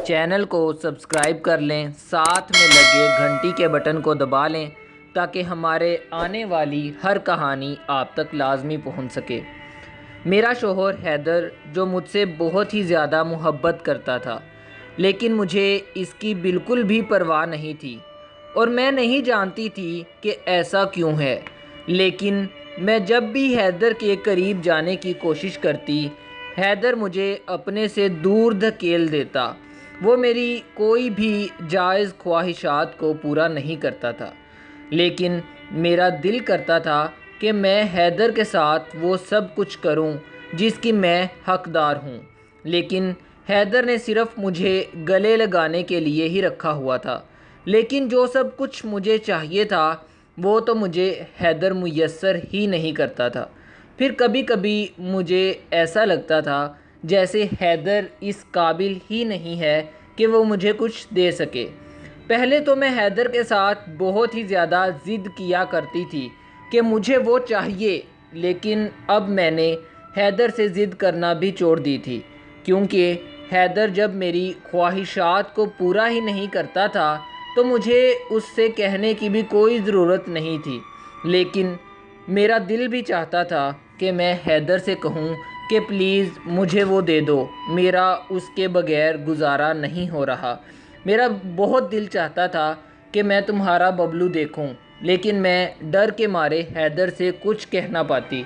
Channel کو subscribe کر لیں، ساتھ میں لگے گھنٹی کے بٹن کو دبا لیں تاکہ ہمارے آنے والی ہر کہانی آپ تک لازمی پہنچ سکے۔ میرا شوہر حیدر جو مجھ سے بہت ہی زیادہ محبت کرتا تھا، لیکن مجھے اس کی بالکل بھی پرواہ نہیں تھی اور میں نہیں جانتی تھی کہ ایسا کیوں ہے، لیکن میں جب بھی حیدر کے قریب جانے کی کوشش کرتی، حیدر مجھے اپنے سے دور دھکیل دیتا۔ وہ میری کوئی بھی جائز خواہشات کو پورا نہیں کرتا تھا، لیکن میرا دل کرتا تھا کہ میں حیدر کے ساتھ وہ سب کچھ کروں جس کی میں حقدار ہوں، لیکن حیدر نے صرف مجھے گلے لگانے کے لیے ہی رکھا ہوا تھا، لیکن جو سب کچھ مجھے چاہیے تھا وہ تو مجھے حیدر میسر ہی نہیں کرتا تھا۔ پھر کبھی کبھی مجھے ایسا لگتا تھا جیسے حیدر اس قابل ہی نہیں ہے کہ وہ مجھے کچھ دے سکے۔ پہلے تو میں حیدر کے ساتھ بہت ہی زیادہ ضد کیا کرتی تھی کہ مجھے وہ چاہیے، لیکن اب میں نے حیدر سے ضد کرنا بھی چھوڑ دی تھی، کیونکہ حیدر جب میری خواہشات کو پورا ہی نہیں کرتا تھا تو مجھے اس سے کہنے کی بھی کوئی ضرورت نہیں تھی، لیکن میرا دل بھی چاہتا تھا کہ میں حیدر سے کہوں کہ پلیز مجھے وہ دے دو، میرا اس کے بغیر گزارا نہیں ہو رہا۔ میرا بہت دل چاہتا تھا کہ میں تمہارا ببلو دیکھوں، لیکن میں ڈر کے مارے حیدر سے کچھ کہہ نہ پاتی،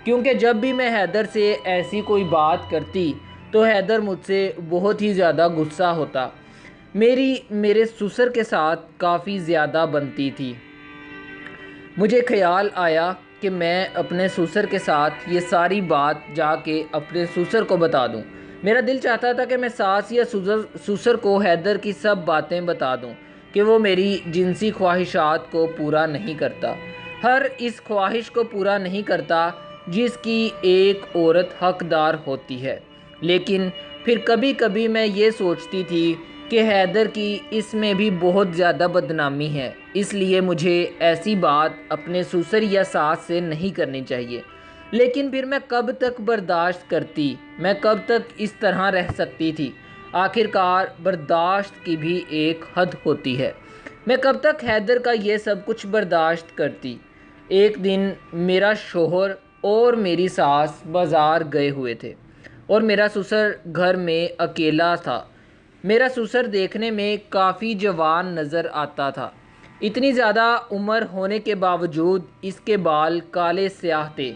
کیونکہ جب بھی میں حیدر سے ایسی کوئی بات کرتی تو حیدر مجھ سے بہت ہی زیادہ غصہ ہوتا۔ میرے سسر کے ساتھ کافی زیادہ بنتی تھی۔ مجھے خیال آیا کہ میں اپنے سسر کے ساتھ یہ ساری بات جا کے اپنے سسر کو بتا دوں۔ میرا دل چاہتا تھا کہ میں ساس یا سسر کو حیدر کی سب باتیں بتا دوں کہ وہ میری جنسی خواہشات کو پورا نہیں کرتا، ہر اس خواہش کو پورا نہیں کرتا جس کی ایک عورت حقدار ہوتی ہے۔ لیکن پھر کبھی کبھی میں یہ سوچتی تھی کہ حیدر کی اس میں بھی بہت زیادہ بدنامی ہے، اس لیے مجھے ایسی بات اپنے سسر یا ساس سے نہیں کرنی چاہیے۔ لیکن پھر میں کب تک برداشت کرتی، میں کب تک اس طرح رہ سکتی تھی؟ آخرکار برداشت کی بھی ایک حد ہوتی ہے۔ میں کب تک حیدر کا یہ سب کچھ برداشت کرتی؟ ایک دن میرا شوہر اور میری ساس بازار گئے ہوئے تھے اور میرا سسر گھر میں اکیلا تھا۔ میرا سسر دیکھنے میں کافی جوان نظر آتا تھا، اتنی زیادہ عمر ہونے کے باوجود اس کے بال کالے سیاہ تھے۔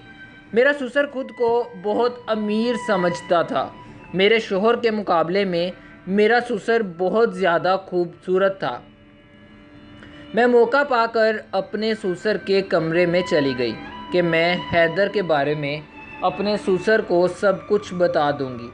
میرا سسر خود کو بہت امیر سمجھتا تھا۔ میرے شوہر کے مقابلے میں میرا سسر بہت زیادہ خوبصورت تھا۔ میں موقع پا کر اپنے سسر کے کمرے میں چلی گئی کہ میں حیدر کے بارے میں اپنے سسر کو سب کچھ بتا دوں گی۔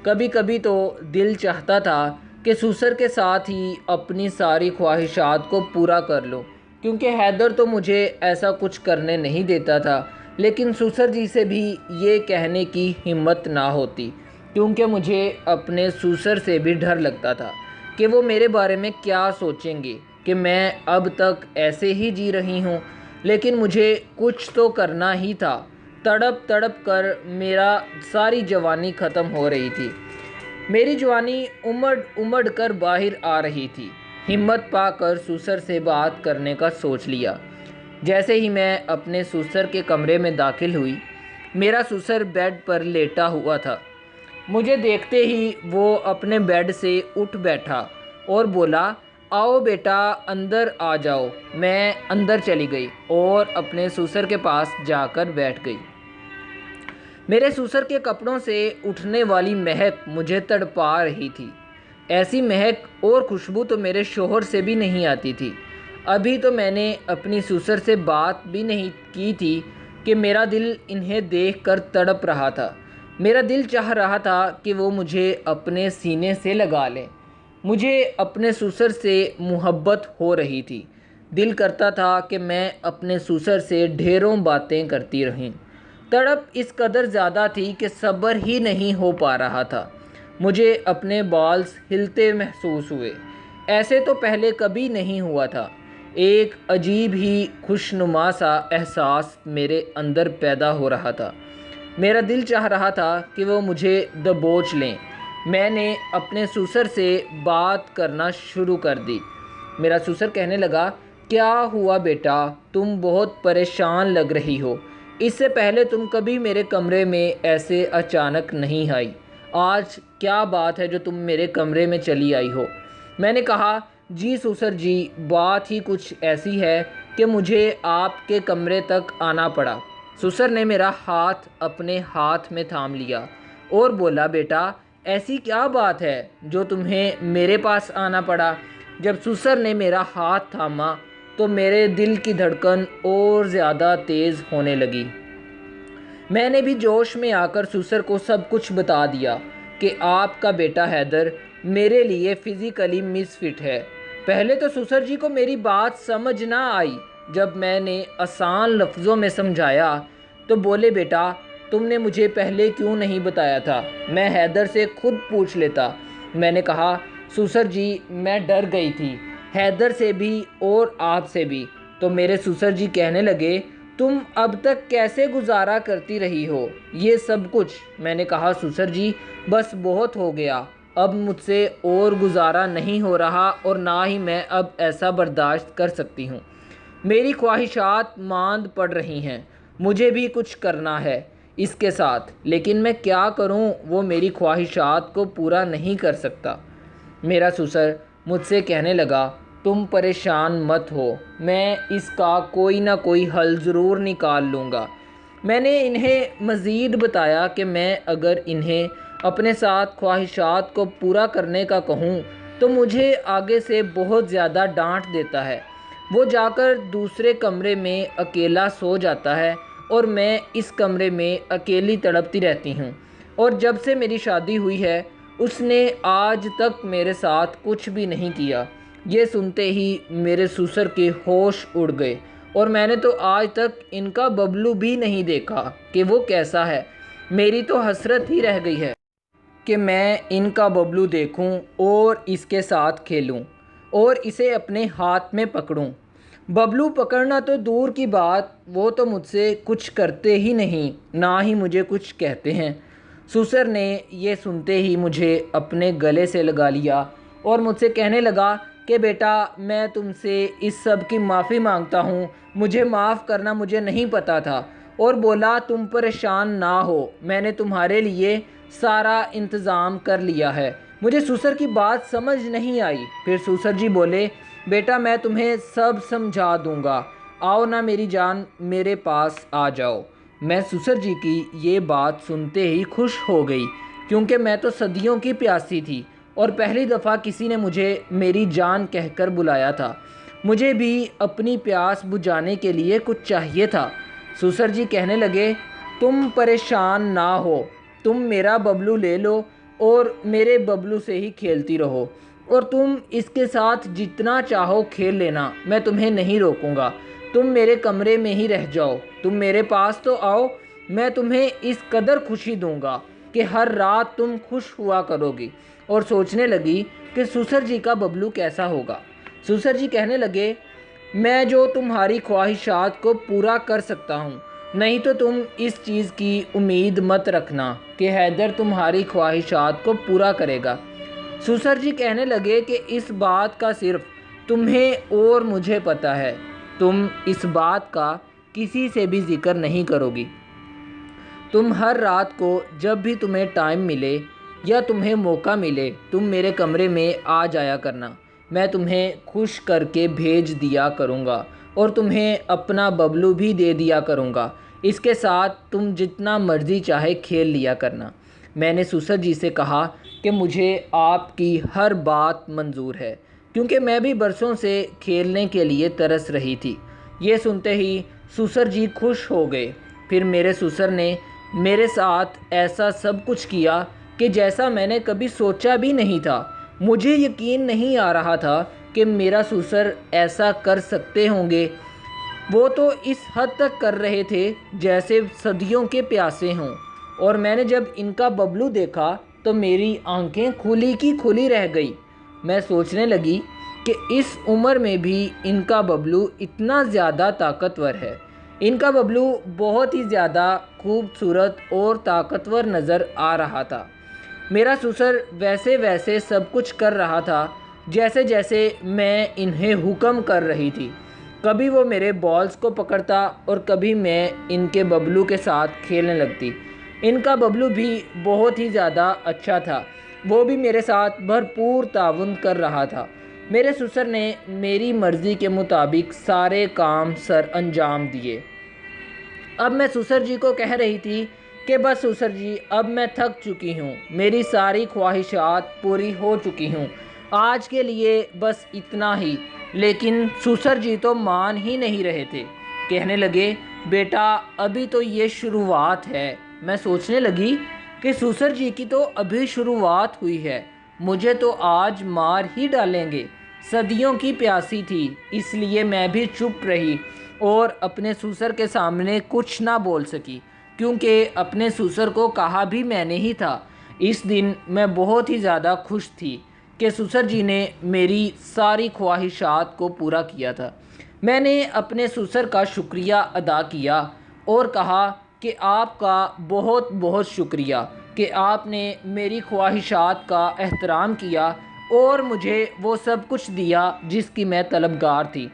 کبھی کبھی تو دل چاہتا تھا کہ سسر کے ساتھ ہی اپنی ساری خواہشات کو پورا کر لوں، کیونکہ حیدر تو مجھے ایسا کچھ کرنے نہیں دیتا تھا، لیکن سسر جی سے بھی یہ کہنے کی ہمت نہ ہوتی، کیونکہ مجھے اپنے سسر سے بھی ڈر لگتا تھا کہ وہ میرے بارے میں کیا سوچیں گے کہ میں اب تک ایسے ہی جی رہی ہوں، لیکن مجھے کچھ تو کرنا ہی تھا۔ تڑپ تڑپ کر میرا ساری جوانی ختم ہو رہی تھی، میری جوانی امڑ کر باہر آ رہی تھی۔ ہمت پا کر سسر سے بات کرنے کا سوچ لیا۔ جیسے ہی میں اپنے سسر کے کمرے میں داخل ہوئی، میرا سسر بیڈ پر لیٹا ہوا تھا۔ مجھے دیکھتے ہی وہ اپنے بیڈ سے اٹھ بیٹھا اور بولا، آؤ بیٹا اندر آ جاؤ۔ میں اندر چلی گئی اور اپنے سسر کے پاس جا کر بیٹھ گئی۔ میرے سسر کے کپڑوں سے اٹھنے والی مہک مجھے تڑپا رہی تھی۔ ایسی مہک اور خوشبو تو میرے شوہر سے بھی نہیں آتی تھی۔ ابھی تو میں نے اپنی سسر سے بات بھی نہیں کی تھی کہ میرا دل انہیں دیکھ کر تڑپ رہا تھا۔ میرا دل چاہ رہا تھا کہ وہ مجھے اپنے سینے سے لگا لیں۔ مجھے اپنے سسر سے محبت ہو رہی تھی۔ دل کرتا تھا کہ میں اپنے سسر سے ڈھیروں باتیں کرتی رہوں۔ تڑپ اس قدر زیادہ تھی کہ صبر ہی نہیں ہو پا رہا تھا۔ مجھے اپنے بالز ہلتے محسوس ہوئے۔ ایسے تو پہلے کبھی نہیں ہوا تھا۔ ایک عجیب ہی خوشنما سا احساس میرے اندر پیدا ہو رہا تھا۔ میرا دل چاہ رہا تھا کہ وہ مجھے دبوچ لیں، میں نے اپنے سسر سے بات کرنا شروع کر دی۔ میرا سسر کہنے لگا، کیا ہوا بیٹا، تم بہت پریشان لگ رہی ہو، اس سے پہلے تم کبھی میرے کمرے میں ایسے اچانک نہیں آئی، آج کیا بات ہے جو تم میرے کمرے میں چلی آئی ہو؟ میں نے کہا، جی سسر جی، بات ہی کچھ ایسی ہے کہ مجھے آپ کے کمرے تک آنا پڑا۔ سسر نے میرا ہاتھ اپنے ہاتھ میں تھام لیا اور بولا، بیٹا ایسی کیا بات ہے جو تمہیں میرے پاس آنا پڑا؟ جب سسر نے میرا ہاتھ تھاما تو میرے دل کی دھڑکن اور زیادہ تیز ہونے لگی۔ میں نے بھی جوش میں آ کر سسر کو سب کچھ بتا دیا کہ آپ کا بیٹا حیدر میرے لیے فزیکلی مس فٹ ہے۔ پہلے تو سسر جی کو میری بات سمجھ نہ آئی۔ جب میں نے آسان لفظوں میں سمجھایا تو بولے، بیٹا تم نے مجھے پہلے کیوں نہیں بتایا تھا، میں حیدر سے خود پوچھ لیتا۔ میں نے کہا، سسر جی میں ڈر گئی تھی، حیدر سے بھی اور آپ سے بھی۔ تو میرے سسر جی کہنے لگے، تم اب تک کیسے گزارا کرتی رہی ہو یہ سب کچھ؟ میں نے کہا، سسر جی بس بہت ہو گیا، اب مجھ سے اور گزارا نہیں ہو رہا اور نہ ہی میں اب ایسا برداشت کر سکتی ہوں۔ میری خواہشات ماند پڑ رہی ہیں، مجھے بھی کچھ کرنا ہے اس کے ساتھ، لیکن میں کیا کروں، وہ میری خواہشات کو پورا نہیں کر سکتا۔ میرا سسر مجھ سے کہنے لگا، تم پریشان مت ہو، میں اس کا کوئی نہ کوئی حل ضرور نکال لوں گا۔ میں نے انہیں مزید بتایا کہ میں اگر انہیں اپنے ساتھ خواہشات کو پورا کرنے کا کہوں تو مجھے آگے سے بہت زیادہ ڈانٹ دیتا ہے، وہ جا کر دوسرے کمرے میں اکیلا سو جاتا ہے اور میں اس کمرے میں اکیلی تڑپتی رہتی ہوں، اور جب سے میری شادی ہوئی ہے اس نے آج تک میرے ساتھ کچھ بھی نہیں کیا۔ یہ سنتے ہی میرے سسر کے ہوش اڑ گئے، اور میں نے تو آج تک ان کا ببلو بھی نہیں دیکھا کہ وہ کیسا ہے۔ میری تو حسرت ہی رہ گئی ہے کہ میں ان کا ببلو دیکھوں اور اس کے ساتھ کھیلوں اور اسے اپنے ہاتھ میں پکڑوں۔ ببلو پکڑنا تو دور کی بات، وہ تو مجھ سے کچھ کرتے ہی نہیں، نہ ہی مجھے کچھ کہتے ہیں۔ سسر نے یہ سنتے ہی مجھے اپنے گلے سے لگا لیا اور مجھ سے کہنے لگا کہ بیٹا میں تم سے اس سب کی معافی مانگتا ہوں، مجھے معاف کرنا، مجھے نہیں پتہ تھا۔ اور بولا، تم پریشان نہ ہو، میں نے تمہارے لیے سارا انتظام کر لیا ہے۔ مجھے سسر کی بات سمجھ نہیں آئی۔ پھر سسر جی بولے، بیٹا میں تمہیں سب سمجھا دوں گا، آؤ نا میری جان، میرے پاس آ جاؤ۔ میں سسر جی کی یہ بات سنتے ہی خوش ہو گئی، کیونکہ میں تو صدیوں کی پیاسی تھی اور پہلی دفعہ کسی نے مجھے میری جان کہہ کر بلایا تھا۔ مجھے بھی اپنی پیاس بجھانے کے لیے کچھ چاہیے تھا۔ سسر جی کہنے لگے، تم پریشان نہ ہو، تم میرا ببلو لے لو اور میرے ببلو سے ہی کھیلتی رہو، اور تم اس کے ساتھ جتنا چاہو کھیل لینا، میں تمہیں نہیں روکوں گا، تم میرے کمرے میں ہی رہ جاؤ، تم میرے پاس تو آؤ، میں تمہیں اس قدر خوشی دوں گا کہ ہر رات تم خوش ہوا کرو گی۔ اور سوچنے لگی کہ سسر جی کا ببلو کیسا ہوگا۔ سسر جی کہنے لگے، میں جو تمہاری خواہشات کو پورا کر سکتا ہوں، نہیں تو تم اس چیز کی امید مت رکھنا کہ حیدر تمہاری خواہشات کو پورا کرے گا۔ سسر جی کہنے لگے کہ اس بات کا صرف تمہیں اور مجھے پتہ ہے، تم اس بات کا کسی سے بھی ذکر نہیں کرو گی۔ تم ہر رات کو جب بھی تمہیں ٹائم ملے یا تمہیں موقع ملے تم میرے کمرے میں آ جایا کرنا، میں تمہیں خوش کر کے بھیج دیا کروں گا اور تمہیں اپنا ببلو بھی دے دیا کروں گا، اس کے ساتھ تم جتنا مرضی چاہے کھیل لیا کرنا۔ میں نے سسر جی سے کہا کہ مجھے آپ کی ہر بات منظور ہے، کیونکہ میں بھی برسوں سے کھیلنے کے لیے ترس رہی تھی۔ یہ سنتے ہی سسر جی خوش ہو گئے۔ پھر میرے سسر نے میرے ساتھ ایسا سب کچھ کیا کہ جیسا میں نے کبھی سوچا بھی نہیں تھا۔ مجھے یقین نہیں آ رہا تھا کہ میرا سسر ایسا کر سکتے ہوں گے۔ وہ تو اس حد تک کر رہے تھے جیسے صدیوں کے پیاسے ہوں، اور میں نے جب ان کا ببلو دیکھا تو میری آنکھیں کھلی کی کھلی رہ گئی۔ میں سوچنے لگی کہ اس عمر میں بھی ان کا ببلو اتنا زیادہ طاقتور ہے۔ ان کا ببلو بہت ہی زیادہ خوبصورت اور طاقتور نظر آ رہا تھا۔ میرا سسر ویسے ویسے سب کچھ کر رہا تھا جیسے جیسے میں انہیں حکم کر رہی تھی۔ کبھی وہ میرے بالز کو پکڑتا اور کبھی میں ان کے ببلو کے ساتھ کھیلنے لگتی۔ ان کا ببلو بھی بہت ہی زیادہ اچھا تھا، وہ بھی میرے ساتھ بھرپور تعاون کر رہا تھا۔ میرے سسر نے میری مرضی کے مطابق سارے کام سر انجام دیے۔ اب میں سسر جی کو کہہ رہی تھی کہ بس سسر جی، اب میں تھک چکی ہوں، میری ساری خواہشات پوری ہو چکی ہوں، آج کے لیے بس اتنا ہی۔ لیکن سسر جی تو مان ہی نہیں رہے تھے، کہنے لگے بیٹا ابھی تو یہ شروعات ہے۔ میں سوچنے لگی کہ سسر جی کی تو ابھی شروعات ہوئی ہے، مجھے تو آج مار ہی ڈالیں گے۔ صدیوں کی پیاسی تھی، اس لیے میں بھی چپ رہی اور اپنے سسر کے سامنے کچھ نہ بول سکی، کیونکہ اپنے سسر کو کہا بھی میں نے ہی تھا۔ اس دن میں بہت ہی زیادہ خوش تھی کہ سسر جی نے میری ساری خواہشات کو پورا کیا تھا۔ میں نے اپنے سسر کا شکریہ ادا کیا اور کہا کہ آپ کا بہت بہت شکریہ کہ آپ نے میری خواہشات کا احترام کیا اور مجھے وہ سب کچھ دیا جس کی میں طلبگار تھی۔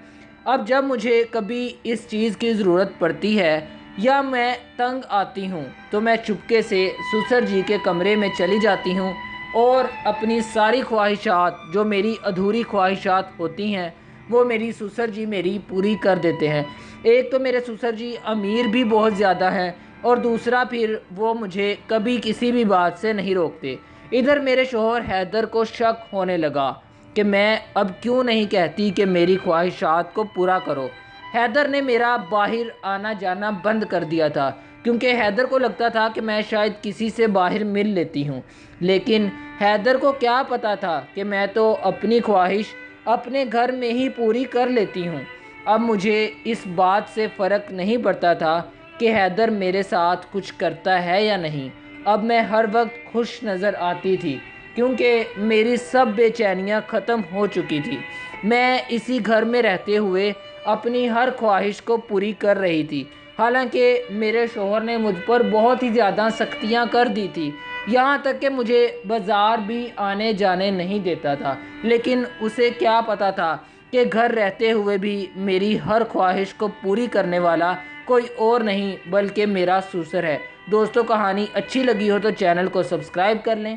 اب جب مجھے کبھی اس چیز کی ضرورت پڑتی ہے یا میں تنگ آتی ہوں تو میں چپکے سے سسر جی کے کمرے میں چلی جاتی ہوں اور اپنی ساری خواہشات جو میری ادھوری خواہشات ہوتی ہیں وہ میری سسر جی میری پوری کر دیتے ہیں۔ ایک تو میرے سسر جی امیر بھی بہت زیادہ ہیں اور دوسرا پھر وہ مجھے کبھی کسی بھی بات سے نہیں روکتے۔ ادھر میرے شوہر حیدر کو شک ہونے لگا کہ میں اب کیوں نہیں کہتی کہ میری خواہشات کو پورا کرو۔ حیدر نے میرا باہر آنا جانا بند کر دیا تھا، کیونکہ حیدر کو لگتا تھا کہ میں شاید کسی سے باہر مل لیتی ہوں، لیکن حیدر کو کیا پتا تھا کہ میں تو اپنی خواہش اپنے گھر میں ہی پوری کر لیتی ہوں۔ اب مجھے اس بات سے فرق نہیں پڑتا تھا کہ حیدر میرے ساتھ کچھ کرتا ہے یا نہیں۔ اب میں ہر وقت خوش نظر آتی تھی کیونکہ میری سب بے چینیاں ختم ہو چکی تھی۔ میں اسی گھر میں رہتے ہوئے اپنی ہر خواہش کو پوری کر رہی تھی، حالانکہ میرے شوہر نے مجھ پر بہت ہی زیادہ سختیاں کر دی تھی، یہاں تک کہ مجھے بازار بھی آنے جانے نہیں دیتا تھا۔ لیکن اسے کیا پتا تھا کہ گھر رہتے ہوئے بھی میری ہر خواہش کو پوری کرنے والا کوئی اور نہیں بلکہ میرا سسر ہے۔ دوستو کہانی اچھی لگی ہو تو چینل کو سبسکرائب کر لیں۔